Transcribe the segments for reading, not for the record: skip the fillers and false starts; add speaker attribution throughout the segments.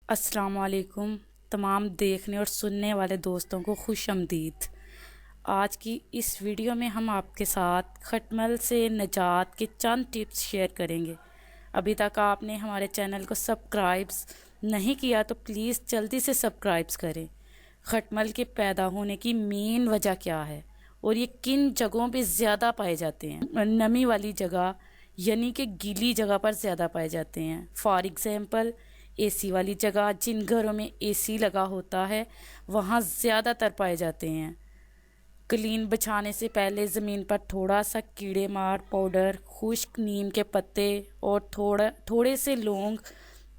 Speaker 1: السلام علیکم تمام دیکھنے اور سننے والے دوستوں کو خوش آمدید۔ آج کی اس ویڈیو میں ہم آپ کے ساتھ کھٹمل سے نجات کے چند ٹپس شیئر کریں گے۔ ابھی تک آپ نے ہمارے چینل کو سبسکرائبس نہیں کیا تو پلیز جلدی سے سبسکرائبس کریں۔ کھٹمل کے پیدا ہونے کی مین وجہ کیا ہے اور یہ کن جگہوں پہ زیادہ پائے جاتے ہیں؟ نمی والی جگہ یعنی کہ گیلی جگہ پر زیادہ پائے جاتے ہیں۔ فار ایگزامپل اے سی والی جگہ، جن گھروں میں اے سی لگا ہوتا ہے وہاں زیادہ تر پائے جاتے ہیں۔ قالین بچھانے سے پہلے زمین پر تھوڑا سا کیڑے مار پاؤڈر، خشک نیم کے پتے اور تھوڑے سے لونگ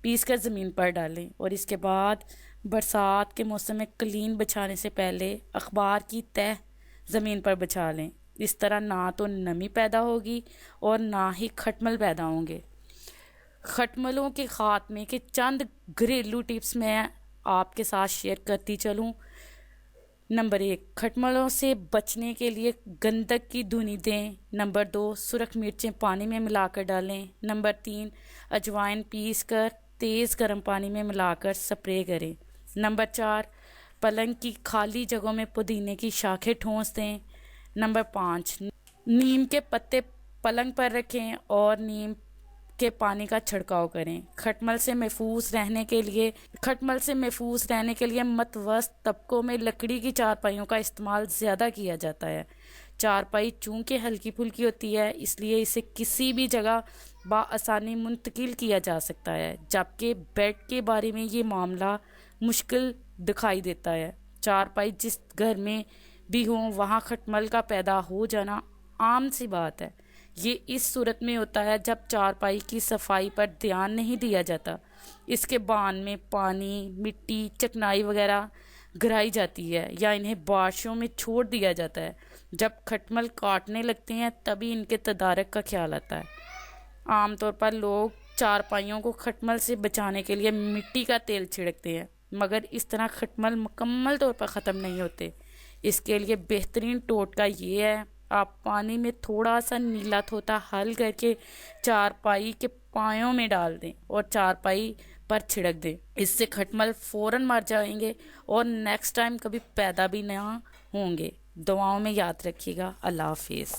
Speaker 1: پیس کر زمین پر ڈالیں، اور اس کے بعد برسات کے موسم میں قالین بچھانے سے پہلے اخبار کی تہ زمین پر بچھا لیں۔ اس طرح نہ تو نمی پیدا ہوگی اور نہ ہی کھٹمل پیدا ہوں گے۔ کھٹملوں کے خاتمے کے چند گھریلو ٹپس میں آپ کے ساتھ شیئر کرتی چلوں۔ نمبر 1، کھٹملوں سے بچنے کے لیے گندک کی دھنی دیں۔ نمبر 2، سرخ مرچیں پانی میں ملا کر ڈالیں۔ نمبر 3، اجوائن پیس کر تیز گرم پانی میں ملا کر سپرے کریں۔ نمبر 4، پلنگ کی خالی جگہوں میں پودینے کی شاخیں ٹھونس دیں۔ نمبر 5، نیم کے پتے پلنگ پر رکھیں اور نیم کے پانی کا چھڑکاؤ کریں۔ کھٹمل سے محفوظ رہنے کے لیے متوسط طبقوں میں لکڑی کی چارپائیوں کا استعمال زیادہ کیا جاتا ہے۔ چارپائی چونکہ ہلکی پھلکی ہوتی ہے اس لیے اسے کسی بھی جگہ بآسانی منتقل کیا جا سکتا ہے، جبکہ بیڈ کے بارے میں یہ معاملہ مشکل دکھائی دیتا ہے۔ چارپائی جس گھر میں بھی ہوں وہاں کھٹمل کا پیدا ہو جانا عام سی بات ہے۔ یہ اس صورت میں ہوتا ہے جب چارپائی کی صفائی پر دھیان نہیں دیا جاتا، اس کے بان میں پانی، مٹی، چکنائی وغیرہ گرائی جاتی ہے یا انہیں بارشوں میں چھوڑ دیا جاتا ہے۔ جب کھٹمل کاٹنے لگتے ہیں تبھی ان کے تدارک کا خیال آتا ہے۔ عام طور پر لوگ چارپائیوں کو کھٹمل سے بچانے کے لیے مٹی کا تیل چھڑکتے ہیں، مگر اس طرح کھٹمل مکمل طور پر ختم نہیں ہوتے۔ اس کے لیے بہترین ٹوٹکا یہ ہے، آپ پانی میں تھوڑا سا نیلا طوطا حل کر کے چارپائی کے پایوں میں ڈال دیں اور چارپائی پر چھڑک دیں۔ اس سے کھٹمل فوراً مر جائیں گے اور نیکسٹ ٹائم کبھی پیدا بھی نہ ہوں گے۔ دعاؤں میں یاد رکھیے گا۔ اللہ حافظ۔